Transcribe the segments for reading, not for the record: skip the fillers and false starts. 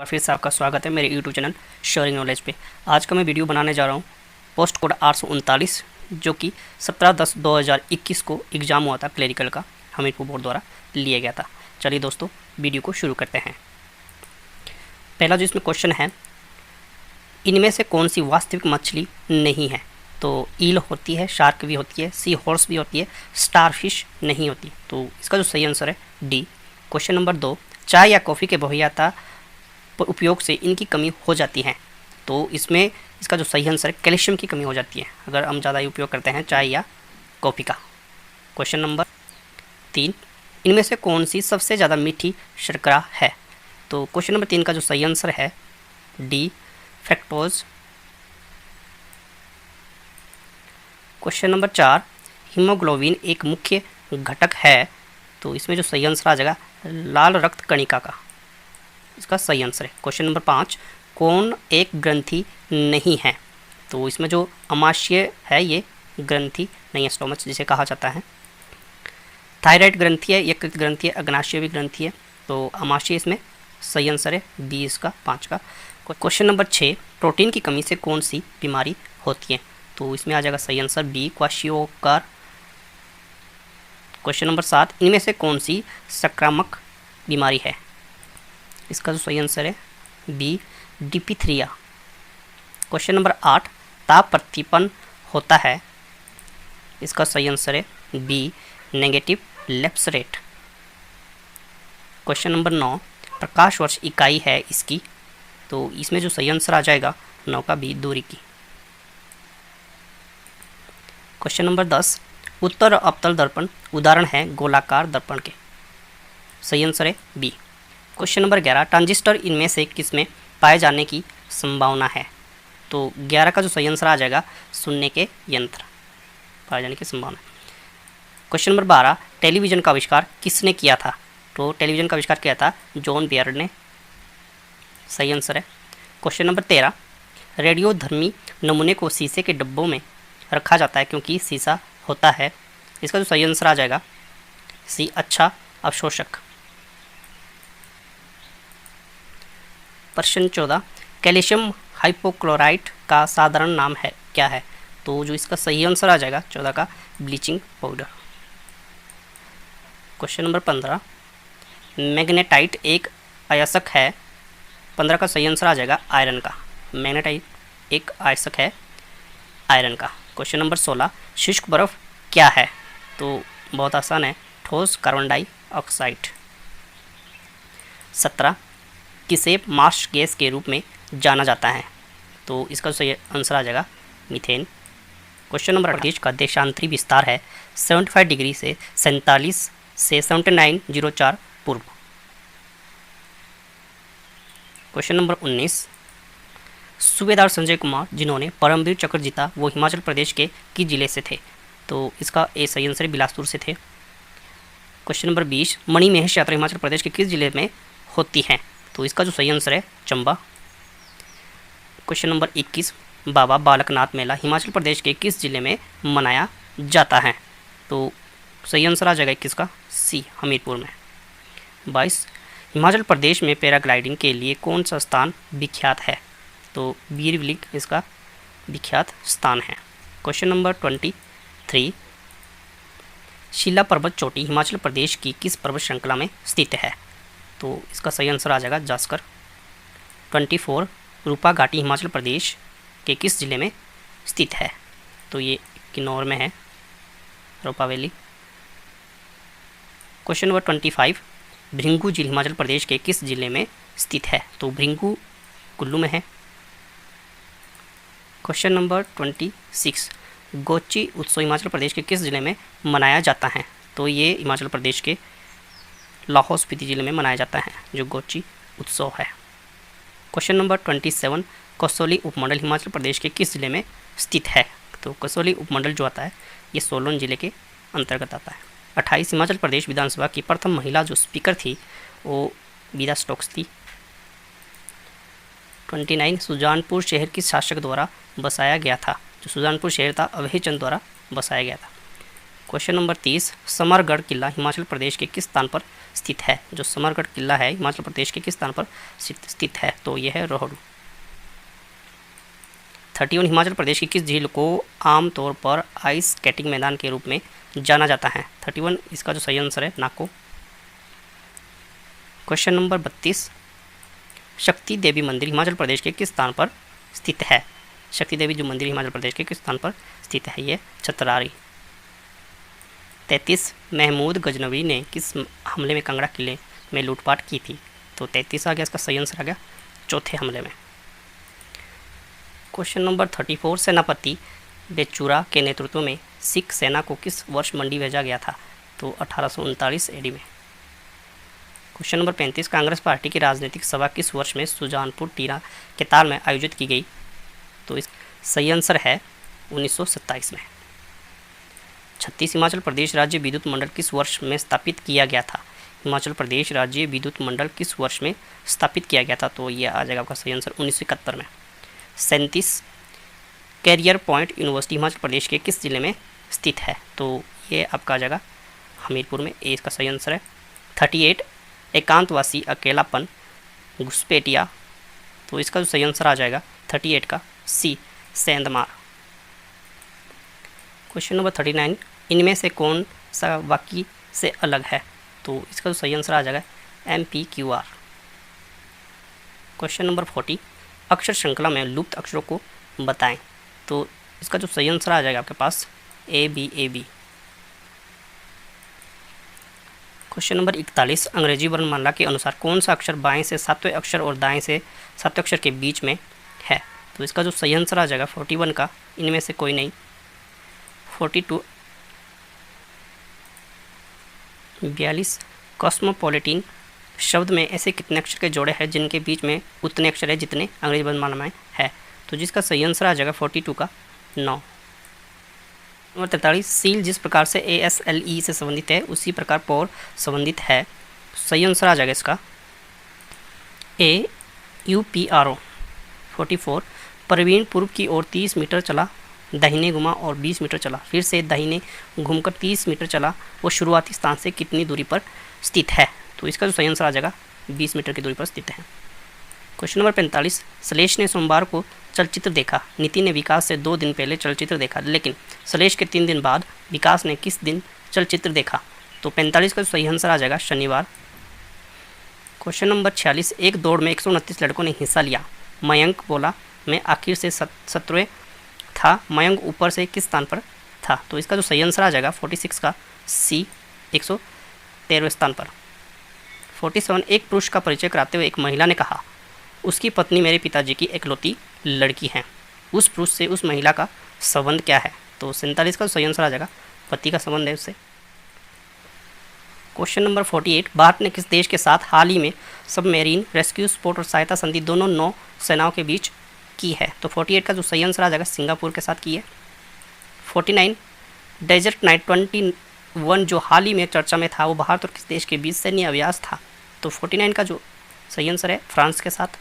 और फिर से आपका स्वागत है मेरे यूट्यूब चैनल शेयरिंग नॉलेज पे। आज का मैं वीडियो बनाने जा रहा हूँ पोस्ट कोड 839 जो कि 17/10/2021 को एग्ज़ाम हुआ था क्लरिकल का, हमीरपुर बोर्ड द्वारा लिया गया था। चलिए दोस्तों वीडियो को शुरू करते हैं। पहला जो इसमें क्वेश्चन है, इनमें से कौन सी वास्तविक मछली नहीं है? तो ईल होती है, शार्क भी होती है, सी हॉर्स भी होती है, स्टारफिश नहीं होती। तो इसका जो सही आंसर है डी। क्वेश्चन नंबर 2, चाय या कॉफ़ी के बहुतायत उपयोग से इनकी कमी हो जाती है। तो इसमें इसका जो सही आंसर है कैल्शियम की कमी हो जाती है अगर हम ज़्यादा उपयोग करते हैं चाय या कॉफ़ी का। क्वेश्चन नंबर 3, इनमें से कौन सी सबसे ज़्यादा मीठी शर्करा है? तो क्वेश्चन नंबर 3 का जो सही आंसर है D, fructose. Question number 4, haemoglobin एक मुख्य घटक है। तो इसमें जो सही आंसर आ जाएगा लाल रक्त कणिका का, इसका सही आंसर है। क्वेश्चन नंबर 5, कौन एक ग्रंथि नहीं है? तो इसमें जो अमाशय है ये ग्रंथि नहीं है, स्टोमच जिसे कहा जाता है। थायराइड ग्रंथि है, यकृत ग्रंथि है, अग्नाशय भी ग्रंथि है। तो अमाशय इसमें सही आंसर है बी, इसका 5 का। क्वेश्चन नंबर 6, प्रोटीन की कमी से कौन सी बीमारी होती है? तो इसमें आ जाएगा सही आंसर बी, क्वाशियोकार। क्वेश्चन नंबर 7, इनमें से कौन सी संक्रामक बीमारी है? इसका जो सही आंसर है बी, डिप्थीरिया। क्वेश्चन नंबर 8, ताप प्रतिपन्न होता है। इसका सही आंसर है बी, negative lapse rate. Question number 9, प्रकाश वर्ष इकाई है इसकी। तो इसमें जो सही आंसर आ जाएगा 9 का बी, दूरी की। क्वेश्चन नंबर 10, उत्तर अवतल दर्पण उदाहरण है गोलाकार दर्पण के। सही आंसर है बी। क्वेश्चन नंबर 11, ट्रांजिस्टर इनमें से किसमें पाए जाने की संभावना है? तो 11 का जो सही आंसर आ जाएगा सुनने के यंत्र पाए जाने की संभावना। क्वेश्चन नंबर 12, टेलीविज़न का आविष्कार किसने किया था? तो टेलीविज़न का आविष्कार किया था जॉन बेयर्ड ने। सही आंसर है। क्वेश्चन नंबर 13, रेडियोधर्मी नमूने को शीशे के डब्बों में रखा जाता है क्योंकि शीशा होता है। इसका जो सही आंसर आ जाएगा सी, अच्छा अवशोषक। प्रश्न 14, कैल्शियम हाइपोक्लोराइट का साधारण नाम है क्या है? तो जो इसका सही आंसर आ जाएगा 14 का, bleaching powder. Question number 15, magnetite एक अयस्क है। 15 का सही आंसर आ जाएगा आयरन का। मैग्नेटाइट एक अयस्क है आयरन का। क्वेश्चन नंबर 16, शुष्क बर्फ क्या है? तो बहुत आसान है, ठोस कार्बन डाइऑक्साइड। 17, किसे मार्श गैस के रूप में जाना जाता है? तो इसका सही आंसर आ जाएगा मीथेन। क्वेश्चन नंबर 28 का देशांतरी विस्तार है 75 डिग्री से 47 से 7904 पूर्व। क्वेश्चन नंबर 19, सूबेदार संजय कुमार जिन्होंने परमवीर चक्र जीता वो हिमाचल प्रदेश के किस जिले से थे? तो इसका ए सही आंसर बिलासपुर से थे। क्वेश्चन नंबर 20, मणिमहेश यात्रा हिमाचल प्रदेश के किस जिले में होती है? तो इसका जो सही आंसर है चंबा। क्वेश्चन नंबर 21, बाबा बालकनाथ मेला हिमाचल प्रदेश के किस जिले में मनाया जाता है? तो सही आंसर आ जाएगा 21 का सी, हमीरपुर में। 22, हिमाचल प्रदेश में पैराग्लाइडिंग के लिए कौन सा स्थान विख्यात है? तो वीरविलिंग इसका विख्यात स्थान है। क्वेश्चन नंबर 23, शिला पर्वत चोटी हिमाचल प्रदेश की किस पर्वत श्रृंखला में स्थित है? तो इसका सही आंसर आ जाएगा जास्कर। 24, रूपा घाटी हिमाचल प्रदेश के किस जिले में स्थित है? तो ये किन्नौर में है, रूपा वैली। क्वेश्चन नंबर 25, भृंगू झील हिमाचल प्रदेश के किस जिले में स्थित है? तो भृंगू कुल्लू में है। क्वेश्चन नंबर 26, गोची उत्सव हिमाचल प्रदेश के किस जिले में मनाया जाता है? तो ये हिमाचल प्रदेश के लाहौल स्पीति जिले में मनाया जाता है जो गोची उत्सव है। क्वेश्चन नंबर 27, कसौली उपमंडल हिमाचल प्रदेश के किस जिले में स्थित है? तो कसौली उपमंडल जो आता है ये सोलन जिले के अंतर्गत आता है। 28, हिमाचल प्रदेश विधानसभा की प्रथम महिला जो स्पीकर थी वो बीदा स्टोक्स थी। 29, सुजानपुर शहर किस शासक द्वारा बसाया गया था? जो सुजानपुर शहर था अभय चंद द्वारा बसाया गया था। क्वेश्चन नंबर 30, समरगढ़ किला हिमाचल प्रदेश के किस स्थान पर स्थित है? जो समरगढ़ किला है हिमाचल प्रदेश के किस स्थान पर स्थित है? तो यह है रोहडू। 31, हिमाचल प्रदेश की किस झील को आमतौर पर आइस स्केटिंग मैदान के रूप में जाना जाता है? 31 इसका जो सही आंसर है नाको। क्वेश्चन नंबर 32, शक्ति देवी मंदिर हिमाचल प्रदेश के किस स्थान पर स्थित है? शक्ति देवी जो मंदिर हिमाचल प्रदेश के किस स्थान पर स्थित है? ये छतरारी। 33, महमूद गजनवी ने किस हमले में कांगड़ा किले में लूटपाट की थी? तो 33 आ गया, इसका सही आंसर आ गया चौथे हमले में। क्वेश्चन नंबर 34, सेनापति बेचूरा के नेतृत्व में सिख सेना को किस वर्ष मंडी भेजा गया था? तो 1839 एडी में। क्वेश्चन नंबर 35, कांग्रेस पार्टी की राजनीतिक सभा किस वर्ष में सुजानपुर टीरा के ताल में आयोजित की गई? तो इस सही आंसर है 1927 में। 36, हिमाचल प्रदेश राज्य विद्युत मंडल किस वर्ष में स्थापित किया गया था? हिमाचल प्रदेश राज्य विद्युत मंडल किस वर्ष में स्थापित किया गया था? तो ये आ जाएगा आपका सही आंसर 1971 में। 37, career point university Himachal Pradesh के किस जिले में स्थित है? तो ये आपका आ जाएगा हमीरपुर में, ए इसका सही आंसर है। 38, एकांतवासी अकेलापन घुसपैठिया, तो इसका जो सही आंसर आ जाएगा 38 का सी सेंधमार। क्वेश्चन नंबर 39, इनमें से कौन सा वाक्य से अलग है? तो इसका जो सही आंसर आ जाएगा MPQR। क्वेश्चन नंबर 40, अक्षर श्रृंखला में लुप्त अक्षरों को बताएं। तो इसका जो सही आंसर आ जाएगा आपके पास ABAB। क्वेश्चन नंबर 41, अंग्रेजी वर्णमाला के अनुसार कौन सा अक्षर बाएं से सातवें अक्षर और दाएं से सातवें अक्षर के बीच में है? तो इसका जो सही आंसर आ जाएगा 41 का इनमें से कोई नहीं। 42, 42, कॉस्मोपॉलिटन शब्द में ऐसे कितने अक्षर के जोड़े हैं जिनके बीच में उतने अक्षर है जितने अंग्रेजी वर्णमाला में है? तो जिसका सही आंसर आ जाएगा 42 का 9। नंबर 43, सील जिस प्रकार से ASLE से संबंधित है उसी प्रकार पौर संबंधित है। सही आंसर आ जाएगा इसका AUPRO। 44, प्रवीण पूर्व की ओर 30 मीटर चला, दाहिने घुमा और 20 मीटर चला, फिर से दाहिने घूमकर 30 मीटर चला, वो शुरुआती स्थान से कितनी दूरी पर स्थित है? तो इसका जो सही आंसर आ जाएगा 20 मीटर की दूरी पर स्थित है। क्वेश्चन नंबर 45, सलेश ने सोमवार को चलचित्र देखा, नीति ने विकास से 2 दिन पहले चलचित्र देखा, लेकिन सलेश के 3 दिन बाद विकास ने किस दिन चलचित्र देखा? तो 45 का सही आंसर आ जाएगा शनिवार। क्वेश्चन नंबर 46, एक दौड़ में 129 लड़कों ने हिस्सा लिया, मयंक बोला मैं आखिर से 17वें था, मयंक ऊपर से किस स्थान पर था? तो इसका जो सही आंसर आ जाएगा 46 का सी 113वें स्थान पर। 47, एक पुरुष का परिचय कराते हुए एक महिला ने कहा, उसकी पत्नी मेरे पिताजी की इकलौती लड़की है, उस पुरुष से उस महिला का संबंध क्या है? तो 47 का सही आंसर आ जाएगा पति का संबंध है उससे। क्वेश्चन नंबर 48, भारत ने किस देश के साथ हाल ही में सबमेरीन रेस्क्यू सपोर्ट और सहायता संधि दोनों नौ सेनाओं के बीच की है? तो 48 का जो सही आंसर आ जाएगा सिंगापुर के साथ की है। 49, डेजर्ट नाइट 21 जो हाल ही में चर्चा में था वो भारत और किस देश के बीच सैन्य अभ्यास था? तो 49 का जो सही आंसर है फ्रांस के साथ।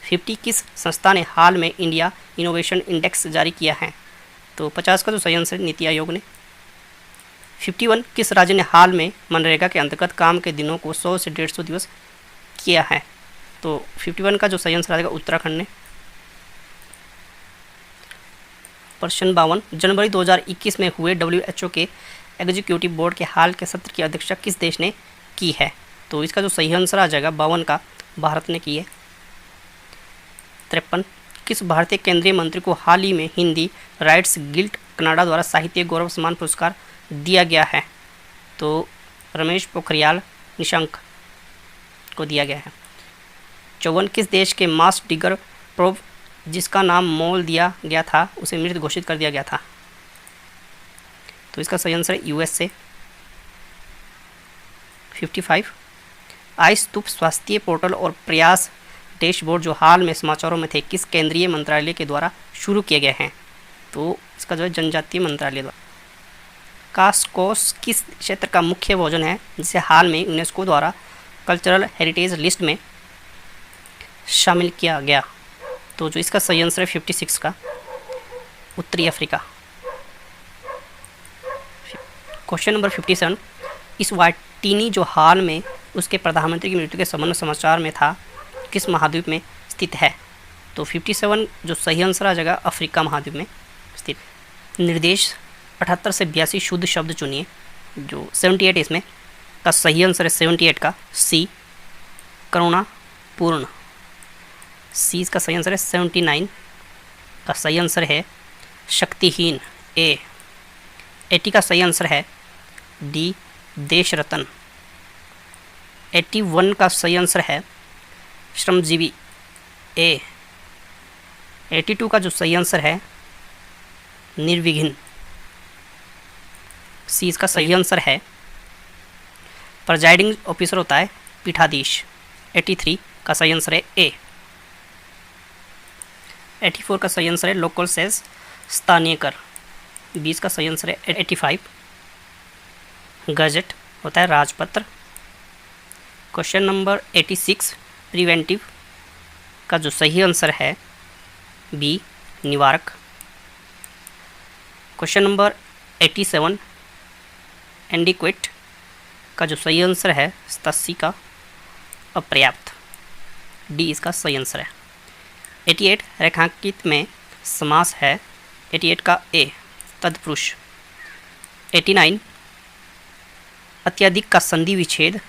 50, किस संस्था ने हाल में इंडिया इनोवेशन इंडेक्स जारी किया है? तो 50 का जो सही आंसर है नीति आयोग ने। 51, किस राज्य ने हाल में मनरेगा के अंतर्गत काम के दिनों को 100 से 150 दिवस किया है? तो 51 का जो सही आंसर आएगा उत्तराखंड ने। प्रश्न 52, जनवरी 2021 में हुए WHO के एग्जीक्यूटिव बोर्ड के हाल के सत्र की अध्यक्षता किस देश ने की है? तो इसका जो सही आंसर आ जाएगा 52 का भारत ने की है। 53, किस भारतीय केंद्रीय मंत्री को हाल ही में हिंदी राइट्स गिल्ड कनाडा द्वारा साहित्य गौरव सम्मान पुरस्कार दिया गया है? तो रमेश पोखरियाल निशंक को दिया गया है। 54, किस देश के मास डिगर प्रोब जिसका नाम मोल दिया गया था उसे मृत घोषित कर दिया गया था? तो इसका सही आंसर है USA। 55, आईस्तूप स्वास्थ्य पोर्टल और प्रयास डैशबोर्ड जो हाल में समाचारों में थे किस केंद्रीय मंत्रालय के द्वारा शुरू किए गए हैं? तो इसका जो है जनजातीय मंत्रालय द्वारा। कास्कोस किस क्षेत्र का मुख्य भोजन है जिसे हाल में यूनेस्को द्वारा कल्चरल हेरिटेज लिस्ट में शामिल किया गया? तो जो इसका सही आंसर है 56 का उत्तरी अफ्रीका। क्वेश्चन नंबर 57, इस वाटिनी जो हाल में उसके प्रधानमंत्री की मृत्यु के संबंध में समाचार में था किस महाद्वीप में स्थित है? तो 57 जो सही आंसर आ जाएगा अफ्रीका महाद्वीप में स्थित। निर्देश 78 से 82 शुद्ध शब्द चुनिए। जो 78 इसमें का सही आंसर है 78 का सी, करुणापूर्ण। सी इसका सही आंसर है। 79 का सही आंसर है शक्तिहीन, ए। 80 का सही आंसर है डी, देश रत्न। 81 का सही आंसर है श्रमजीवी, ए। 82 का जो सही आंसर है निर्विघ्न, सी इसका सही आंसर है। प्रिजाइडिंग ऑफिसर होता है पीठाधीश। 83 का सही आंसर है ए। 84 का सही आंसर है लोकल सेस, स्थानीय कर। 20 का सही आंसर है 85। गजट होता है राजपत्र। क्वेश्चन नंबर 86, प्रिवेंटिव का जो सही आंसर है बी, निवारक। क्वेश्चन नंबर 87, एंडिक्वेट का जो सही आंसर है 87 का अपर्याप्त, डी इसका सही आंसर है। 88, रेखांकित में समास है 88 का ए, तत्पुरुष। 89, अत्यधिक का संधि विच्छेद,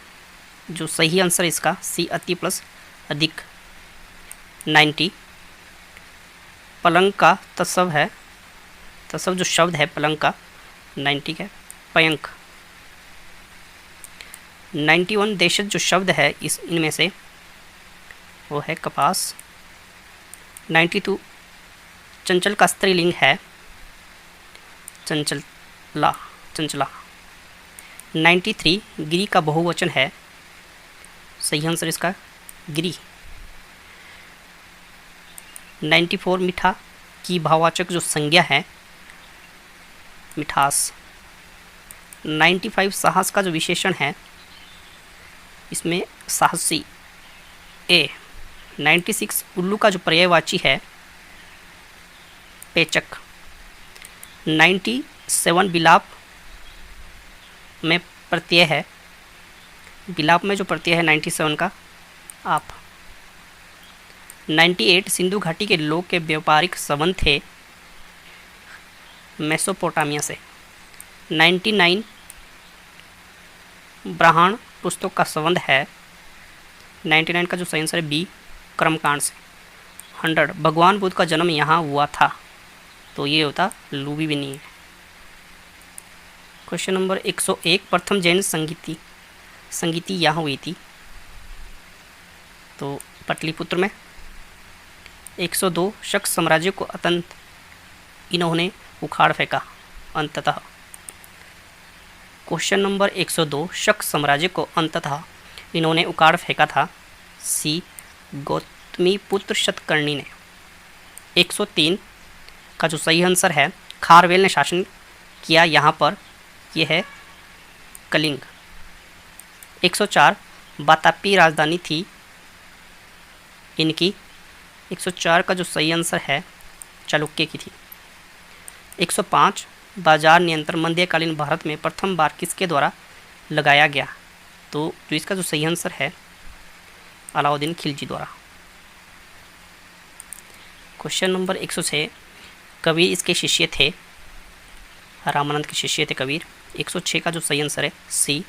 जो सही आंसर इसका सी, अति प्लस अधिक। 90, पलंग का तत्सव है, तत्सव जो शब्द है पलंग का 90 का पयंक। 91, देशज जो शब्द है इनमें से वो है कपास। 92, चंचल का स्त्रीलिंग है चंचला, चंचला। 93, गिरी का बहुवचन है, सही आंसर इसका गिरी। 94, मीठा की भाववाचक जो संज्ञा है मिठास। 95, साहस का जो विशेषण है इसमें साहसी, ए। 96, उल्लू का जो पर्यायवाची है पेचक। 97, विलाप में प्रत्यय है, विलाप में जो प्रत्यय है 97 का आप। 98, सिंधु घाटी के लोग के व्यापारिक संबंध थे मेसोपोटामिया से। 99, ब्राह्मण पुस्तक का संबंध है 99 का जो सही आंसर है बी, कर्मकांड से। 100, भगवान बुद्ध का जन्म यहाँ हुआ था, तो ये होता लुम्बिनी है। क्वेश्चन नंबर 101, प्रथम जैन संगीति यहाँ हुई थी, तो पटलिपुत्र में। 102, शक साम्राज्य को अत्यंत इन्होंने उखाड़ फेंका अंततः। क्वेश्चन नंबर 102, शक साम्राज्य को अंततः इन्होंने उखाड़ फेंका था, सी, गौतमी पुत्र शतकर्णी ने। 103 का जो सही आंसर है खारवेल ने शासन किया यहाँ पर, यह है कलिंग। 104, वातापी राजधानी थी इनकी। 104 का जो सही आंसर है चालुक्य की थी। 105, बाजार नियंत्रण मध्यकालीन भारत में प्रथम बार किसके द्वारा लगाया गया, तो जो इसका जो सही आंसर है अलाउद्दीन खिलजी द्वारा। क्वेश्चन नंबर 106, कबीर इसके शिष्य थे, रामानंद के शिष्य थे कबीर। 106 का जो सही आंसर है सी।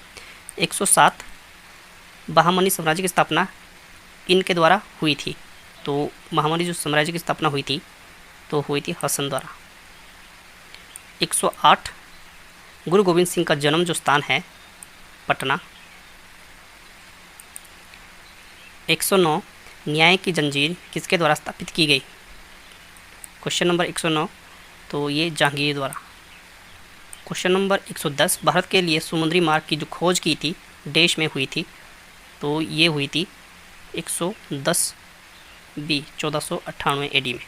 107, बहामनी साम्राज्य की स्थापना इनके द्वारा हुई थी, तो महामनी जो साम्राज्य की स्थापना हुई थी तो हुई थी हसन द्वारा। 108, गुरु गोविंद सिंह का जन्म जो स्थान है पटना। 109, न्याय की जंजीर किसके द्वारा स्थापित की गई, क्वेश्चन नंबर 109, तो ये जहांगीर द्वारा। क्वेश्चन नंबर 110, भारत के लिए समुद्री मार्ग की जो खोज की थी देश में हुई थी, तो ये हुई थी 110 बी, 1498 एडी में।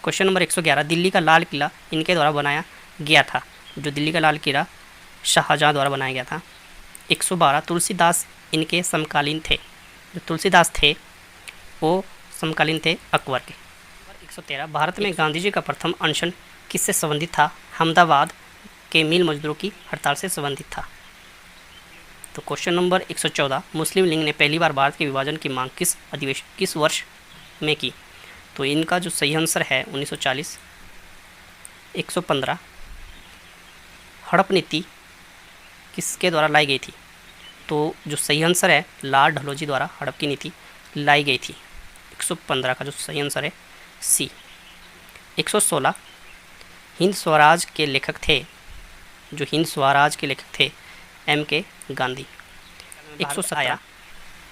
क्वेश्चन नंबर 111, दिल्ली का लाल किला इनके द्वारा बनाया गया था, जो दिल्ली का लाल किला शाहजहाँ द्वारा बनाया गया था। 112, तुलसीदास इनके समकालीन थे, जो तुलसीदास थे वो समकालीन थे अकबर के। 113, भारत में गांधी जी का प्रथम अनशन किससे संबंधित था, अहमदाबाद के मिल मजदूरों की हड़ताल से संबंधित था। तो क्वेश्चन नंबर 114, मुस्लिम लीग ने पहली बार भारत के विभाजन की मांग किस वर्ष में की? तो इनका जो सही आंसर है 1940। 115, हड़प नीति किसके द्वारा लाई गई थी? तो जो सही आंसर है लॉर्ड डलहौजी द्वारा हड़प की नीति लाई गई थी। 115 का जो सही आंसर है सी। 116, हिंद स्वराज के लेखक थे, जो हिंद स्वराज के लेखक थे M.K. गांधी। 117,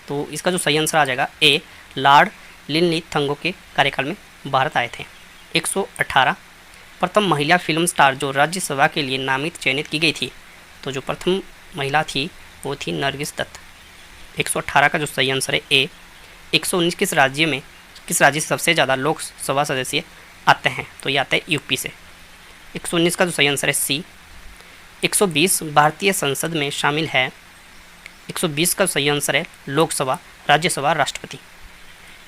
तो इसका जो सही आंसर आ जाएगा ए, लॉर्ड लिनलिथंगो के कार्यकाल में भारत आए थे। 118, प्रथम महिला फिल्म स्टार जो राज्यसभा के लिए नामित चयनित की गई थी, तो जो प्रथम महिला थी वो थी नरगिस दत्त। 118 का जो सही आंसर है ए। 119, किस राज्य से सबसे ज़्यादा लोकसभा सदस्य आते हैं? तो ये आता है यूपी से। 119 का जो सही आंसर है सी। 120, भारतीय संसद में शामिल है। 120 का सही आंसर है लोकसभा, राज्यसभा, राष्ट्रपति।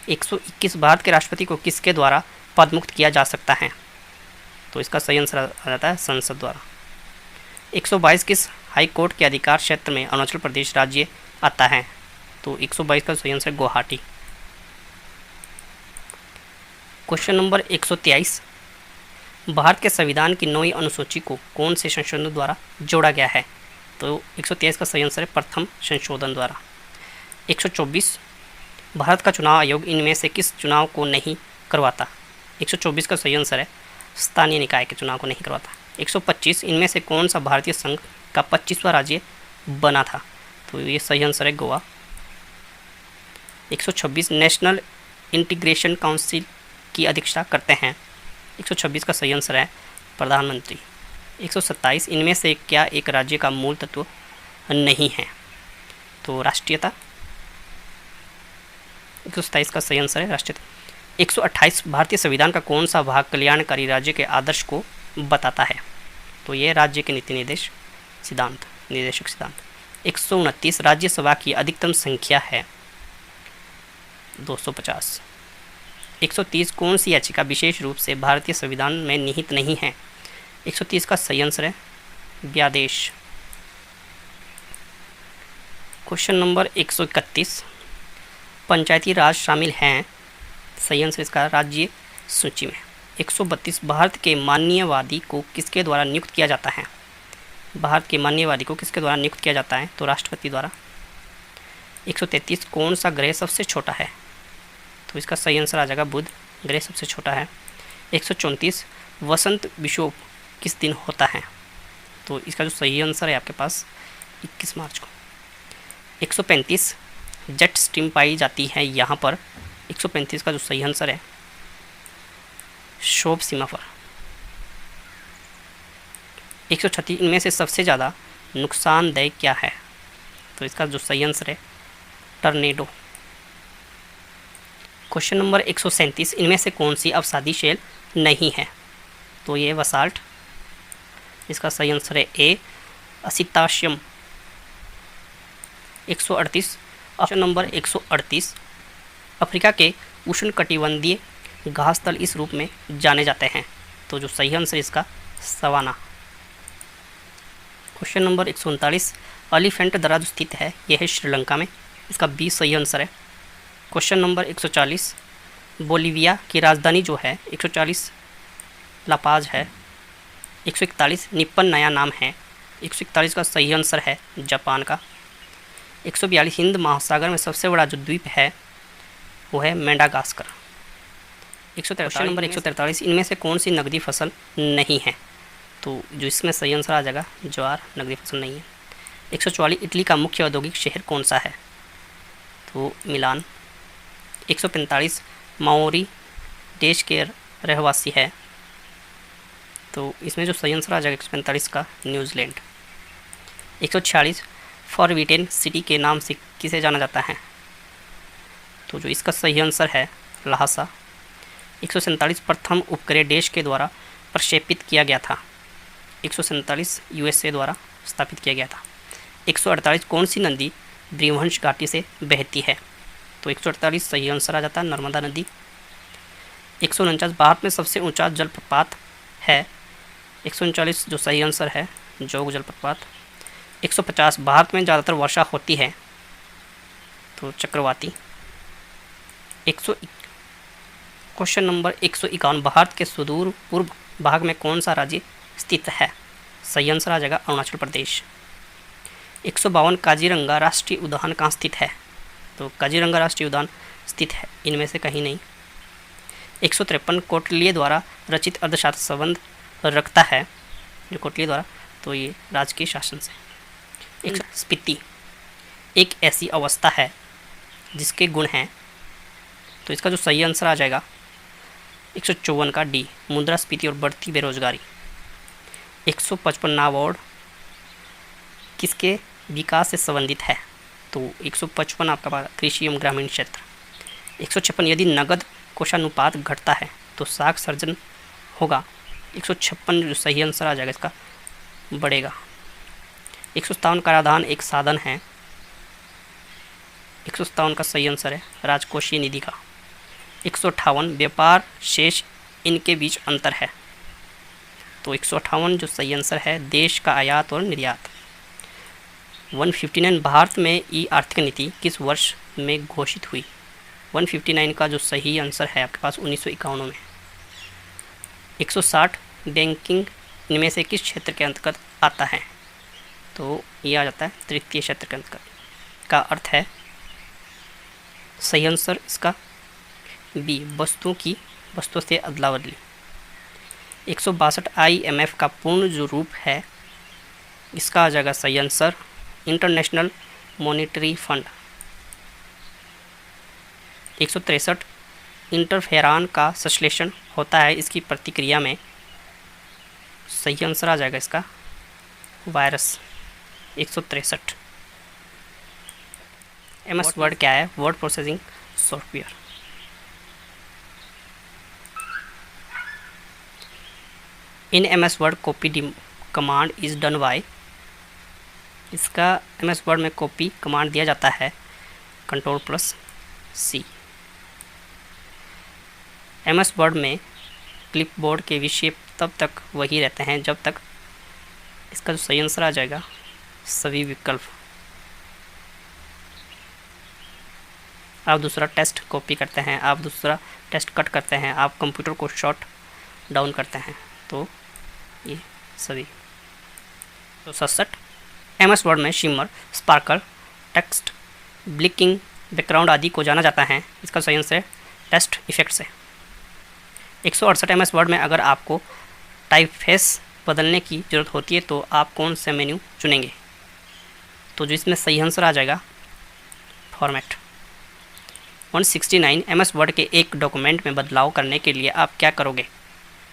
121, भारत के राष्ट्रपति को किसके द्वारा पदमुक्त किया जा सकता है? तो इसका सही आंसर आ जाता है संसद द्वारा। 122, किस हाई कोर्ट के अधिकार क्षेत्र में अरुणाचल प्रदेश राज्य आता है? तो 122 का सही answer Guwahati. Question number 123, Bharat के संविधान की 9वीं अनुसूची को कौन से संशोधन द्वारा जोड़ा गया है? तो 123 का सही आंसर है प्रथम संशोधन द्वारा। 124, भारत का चुनाव आयोग इनमें से किस चुनाव को नहीं करवाता? 124 का सही आंसर है स्थानीय निकाय के चुनाव को नहीं करवाता। 125, इनमें से कौन सा भारतीय संघ का 25वां राज्य बना था? तो ये सही आंसर है गोवा। 126, नेशनल इंटीग्रेशन काउंसिल की अध्यक्षता करते हैं? 126 का सही आंसर है प्रधानमंत्री। 127, इनमें से क्या एक राज्य का मूल तत्व नहीं है? तो राष्ट्रीयता। 127 का सही आंसर है राष्ट्रीयता। 128, भारतीय संविधान का कौन सा भाग कल्याणकारी राज्य के आदर्श को बताता है? तो ये राज्य के नीति निर्देशक सिद्धांत। 129, राज्यसभा की अधिकतम संख्या है 250। 130, कौन सी याचिका विशेष रूप से भारतीय संविधान में निहित नहीं है? 130 का सही आंसर है व्यादेश। क्वेश्चन नंबर 131, पंचायती राज शामिल हैं? सही आंसर इसका राज्य सूची में। 132, भारत के माननीयवादी को किसके द्वारा नियुक्त किया जाता है? भारत के माननीयवादी को किसके द्वारा नियुक्त किया जाता है? तो राष्ट्रपति द्वारा। 133, कौन सा ग्रह सबसे छोटा है? तो इसका सही आंसर आ जाएगा बुध ग्रह सबसे छोटा है। 134, वसंत विषुव किस दिन होता है? तो इसका जो सही आंसर है आपके पास 21 मार्च को। 135, जेट स्ट्रीम पाई जाती है यहाँ पर? 135 का जो सही आंसर है शोभ सीमा पर। 136, इनमें से सबसे ज़्यादा नुकसानदेह क्या है? तो इसका जो सही आंसर है टर्नेडो। क्वेश्चन नंबर 137, इनमें से कौन सी अवसादी शेल नहीं है? तो ये वसाल्ट। इसका सही आंसर है ए, असिताशियम। 138, ऑप्शन नंबर 138, अफ्रीका के उष्णकटिबंधीय घास स्थल इस रूप में जाने जाते हैं? तो जो सही आंसर इसका सवाना। क्वेश्चन नंबर 139, एलिफेंट दर्रा जो स्थित है यह है श्रीलंका में? इसका बी सही आंसर है। क्वेश्चन नंबर 140, बोलिविया की राजधानी जो है 140 लापाज है। 141, निप्पन नया नाम है? 141 का सही आंसर है जापान का। 142, हिंद महासागर में सबसे बड़ा जो द्वीप है वो है मेडागास्कर। 143, नंबर 143, इनमें से कौन सी नकदी फसल नहीं है? तो जो इसमें सही आंसर आ जाएगा ज्वार नकदी फसल नहीं है। 144, इटली का मुख्य औद्योगिक शहर कौन सा है? तो मिलान। 145, माओरी देश के रहवासी है? तो इसमें जो सही आंसर आ जाएगा 145 का न्यूजीलैंड। 146, फॉरबिडन सिटी के नाम से किसे जाना जाता है? तो जो इसका सही आंसर है लहासा। 147, प्रथम उपग्रह देश के द्वारा प्रक्षेपित किया गया था? 147 USA द्वारा स्थापित किया गया था। 148, कौन सी नदी ब्रिवंश घाटी से बहती है? तो 148 सही आंसर आ जाता है नर्मदा नदी। 149, भारत में सबसे ऊंचा जलप्रपात है? 139 जो सही आंसर है जोग जलप्रपात। 150 भारत में ज़्यादातर वर्षा होती है, तो चक्रवाती। 100 क्वेश्चन नंबर 151 भारत के सुदूर पूर्व भाग में कौन सा राज्य स्थित है? सही आंसर आ जाएगा अरुणाचल प्रदेश। 152 काजीरंगा राष्ट्रीय उद्यान कहाँ स्थित है? तो काजीरंगा राष्ट्रीय उद्यान स्थित है इनमें से कहीं नहीं। 153 कौटिल्य द्वारा रचित अर्थशास्त्र संबंध रखता है, जो कौटिल्य द्वारा, तो ये राजकीय शासन से। एक स्फीति एक ऐसी अवस्था है जिसके गुण हैं, तो इसका जो सही आंसर आ जाएगा 154 का डी, मुद्रास्फीति और बढ़ती बेरोजगारी। 155 नाबार्ड किसके विकास से संबंधित है? तो 155 आपका पास कृषि एवं ग्रामीण क्षेत्र। 156 यदि नगद कोषानुपात घटता है तो साख सर्जन होगा। 156 जो सही आंसर आ जाएगा इसका बढ़ेगा। 157 कराधान एक साधन है। 157 का सही आंसर है राजकोषीय निधि का। 158 व्यापार शेष इनके बीच अंतर है, तो 158 जो सही आंसर है देश का आयात और निर्यात। 159 भारत में ई आर्थिक नीति किस वर्ष में घोषित हुई? 159 का जो सही आंसर है आपके पास 1951 में। 160 बैंकिंग इनमें से किस क्षेत्र के अंतर्गत आता है? तो ये आ जाता है तृतीय क्षेत्र के अंतर्गत। का अर्थ है सही आंसर इसका बी, वस्तुओं से अदला बदली। 162 IMF का पूर्ण जो रूप है इसका आ जाएगा सही answer international monetary fund. 163 interferon का संश्लेषण होता है इसकी प्रतिक्रिया में, सही आंसर आ जाएगा इसका वायरस। 163 MS वर्ड क्या है? Word processing software. In MS word copy command is done by, इसका MS वर्ड में कॉपी कमांड दिया जाता है Ctrl+C। MS वर्ड में क्लिपबोर्ड के विषय तब तक वही रहते हैं जब तक, इसका जो सही आंसर आ जाएगा सभी विकल्प। आप दूसरा टेस्ट कॉपी करते हैं, आप दूसरा टेस्ट कट करते हैं, आप कंप्यूटर को शॉट डाउन करते हैं, तो ये सभी। तो 67 MS वर्ड में शिमर, स्पार्कल, टेक्स्ट, ब्लिकिंग, बैकग्राउंड आदि को जाना जाता है, इसका सही आंसर है टेस्ट इफेक्ट से। 168 MS वर्ड में अगर आपको टाइपफेस बदलने की ज़रूरत होती है तो आप कौन सा मेन्यू चुनेंगे? तो जो इसमें सही आंसर आ जाएगा फॉर्मेट। 169 MS वर्ड के एक डॉक्यूमेंट में बदलाव करने के लिए आप क्या करोगे?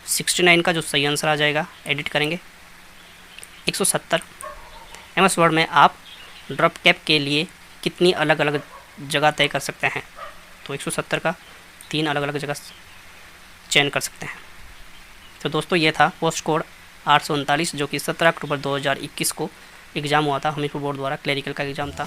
69 का जो सही आंसर आ जाएगा एडिट करेंगे। 170 MS वर्ड में आप ड्रॉप कैप के लिए कितनी अलग अलग जगह तय कर सकते हैं? तो 170 का 3 अलग अलग जगह चयन कर सकते हैं। तो दोस्तों ये था पोस्ट कोड 839 जो कि 17 अक्टूबर 2021 को एग्ज़ाम हुआ था, हमीरपुर बोर्ड द्वारा क्लरिकल का एग्ज़ाम था।